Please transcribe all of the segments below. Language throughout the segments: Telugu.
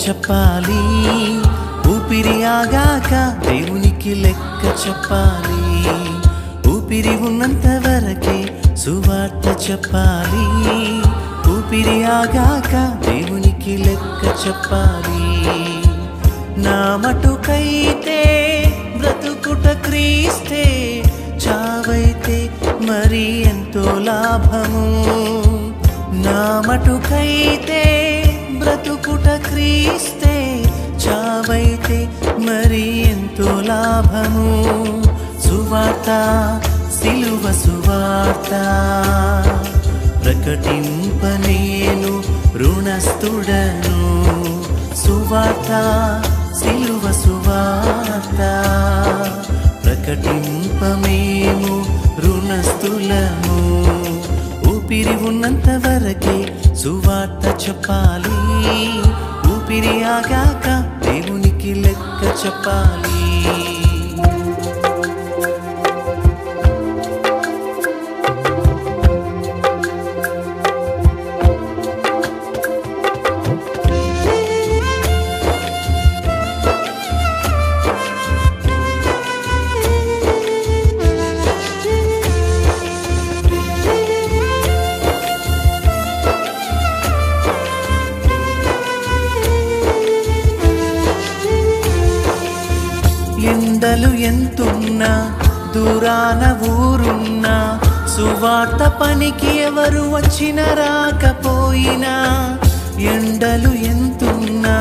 చెప్పాలి, ఊపిరి ఆగాక దేవునికి లెక్క చెప్పాలి. ఊపిరి ఉన్నంత వరకే సువార్త చెప్పాలి, ఊపిరి ఆగాక దేవునికి లెక్క చెప్పాలి. నా మటుకైతే బ్రతుకుట క్రీస్తే, చావైతే మరి ఎంతో లాభము. నా మటుకైతే బ్రతుకుట క్రీస్తే, చావైతే మరి ఎంతో లాభము. సువార్త సిలువ సువార్త ప్రకటింప నేను రుణస్థుడను. సువార్త సిలువ సువార్త ప్రకటింప మేము రుణస్థులము. ఊపిరి ఉన్నంత వరకే సువార్త చెప్పాలి, ఊపిరి ఆగాక దేవునికి లెక్క చెప్పాలి. ఎండలు ఎంతున్నా, దూరాన ఊరున్నా, సువార్త పనికి ఎవరు వచ్చిన రాకపోయినా. ఎండలు ఎంతున్నా,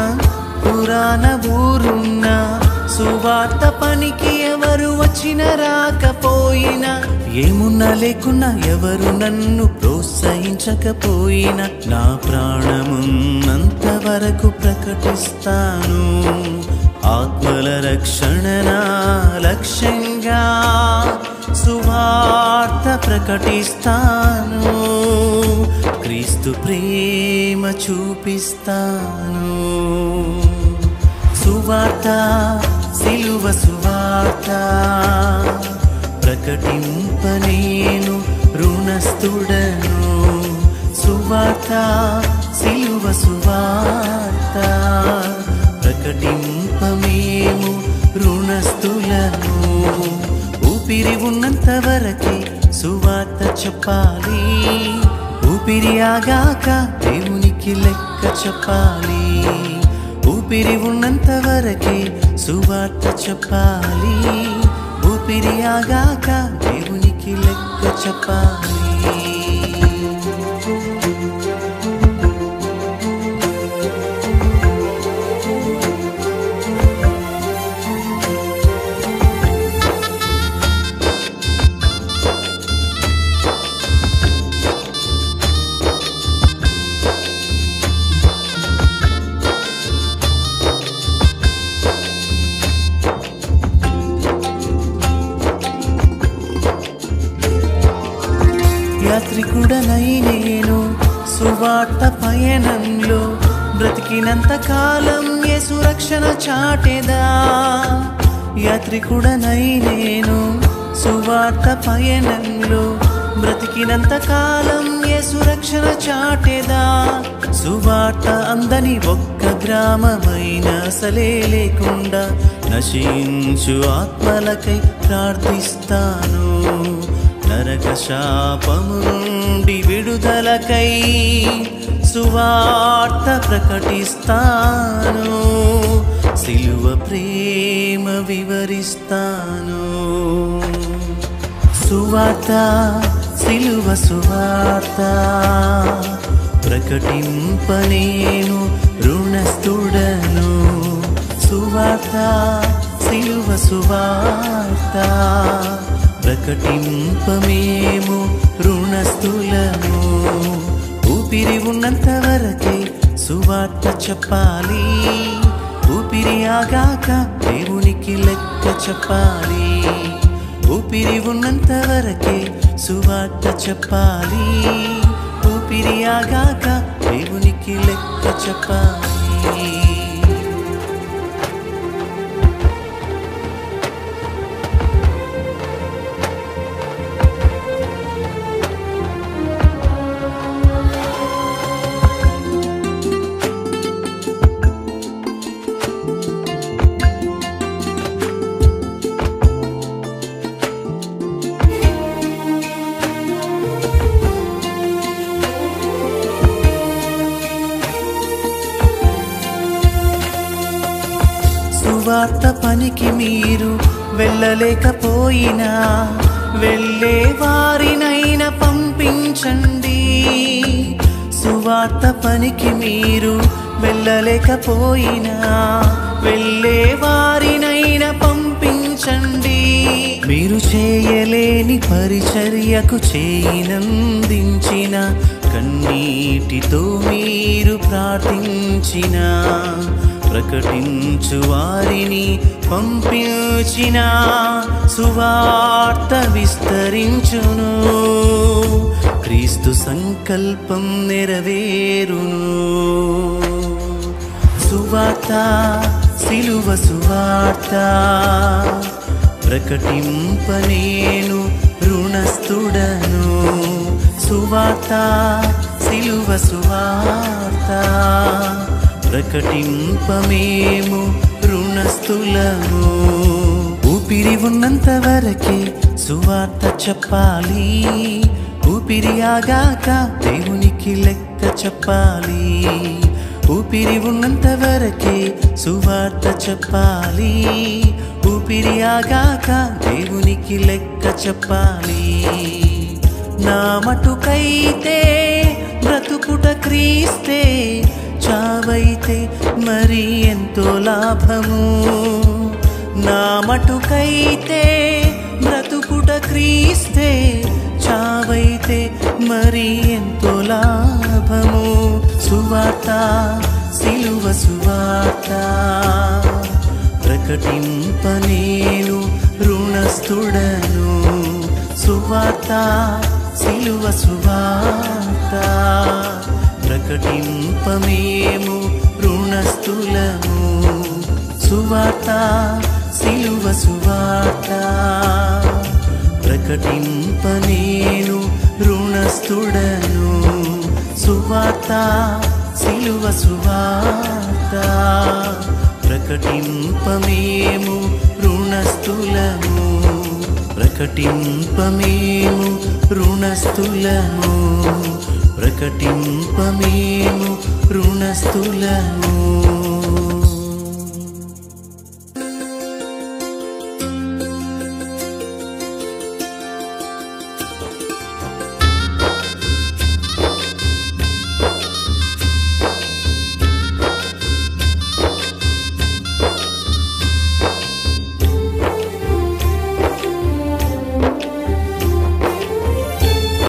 దూరాన ఊరున్నా, సువార్త పనికి ఎవరు వచ్చిన రాకపోయినా. ఏమున్నా లేకున్నా, ఎవరు నన్ను ప్రోత్సహించకపోయినా, నా ప్రాణమున్నంత వరకు ప్రకటిస్తాను. ఆత్మల రక్షణ నా లక్ష్యంగా సువార్త ప్రకటిస్తాను. క్రీస్తు ప్రేమ చూపిస్తాను. సువార్త సిలువ సువార్త ప్రకటింప నేను రుణస్థుడను. సువార్త సిలువ సువార్త ప్రకటింప మేము రుణస్థులను. ఊపిరి ఉన్నంత వరకే సువార్త చెప్పాలి, ఊపిరి ఆగాక దేవునికి లెక్క చెప్పాలి. ఊపిరి ఉన్నంత వరకే సువార్త చెప్పాలి, ఊపిరి ఆగాక దేవునికి లెక్క చెప్పాలి. యాత్రికుడనై నేను సువార్త పయనంలో, బ్రతికినంత కాలం యేసు రక్షణ చాటెదా. యాత్రికుడనై నేను సువార్త పయనంలో, బ్రతికినంత కాలం యేసు రక్షణ చాటెదా. సువార్త అందని ఒక్క గ్రామమైన అసలే లేకుండా, నశించు ఆత్మలకై ప్రార్థిస్తాను. నరక శాపము నుండి విడుదలకై సువార్త ప్రకటిస్తాను. సిలువ ప్రేమ వివరిస్తాను. సువార్త సిలువ సువార్త ప్రకటింప నేను రుణస్థుడను. సువార్త సిలువ సువార్త ప్రకటింప మేము రుణస్థులము. ఊపిరి ఉన్నంత వరకే సువార్త చెప్పాలి, ఊపిరి ఆగాక దేవునికి లెక్క చెప్పాలి. ఊపిరి ఉన్నంత వరకే సువార్త చెప్పాలి, ఊపిరి ఆగాక దేవునికి లెక్క చెప్పాలి. సువార్త పనికి మీరు వెళ్ళలేకపోయినా వెళ్ళే వారినైనా పంపించండి. సువార్త పనికి మీరు వెళ్ళలేకపోయినా వెళ్ళే వారినైనా పంపించండి. మీరు చేయలేని పరిచర్యకు చేయినందించిన కన్నీటితో మీరు ప్రార్థించిన ప్రకటించు వారిని పంపించిన సువార్త విస్తరించును. క్రీస్తు సంకల్పం నెరవేరును. సువార్త సిలువ సువార్త ప్రకటింప నేను రుణస్థుడను. సువార్త సిలువ సువార్త ప్రకటింప మేము రుణస్థులము. ఊపిరి ఉన్నంత వరకే సువార్త చెప్పాలి. ఊపిరి ఆగాక దేవునికి లెక్క చెప్పాలి. ఊపిరి ఉన్నంత వరకే సువార్త చెప్పాలి. ఊపిరి ఆగాక దేవునికి లెక్క చెప్పాలి. నా మటుకైతే బ్రతుకుట క్రీస్తే, చావైతే మరి ఎంతో లాభము. నా మటుకైతే బ్రతుకుట క్రీస్తే, చావైతే మరి ఎంతో లాభము. సువార్త సిలువ సువార్త ప్రకటింప నేను రుణస్థుడను. సువార్త సిలువ సువార్త ప్రకటింప మేము రుణస్థులము. సువార్త సిలువ సువార్త ప్రకటింప నేను రుణస్థుడను. సువార్త సిలువ సువార్త ప్రకటింప మేము రుణస్థులము. ప్రకటింప మేము రుణస్థులము. ప్రకటింప మేము రుణస్థులము.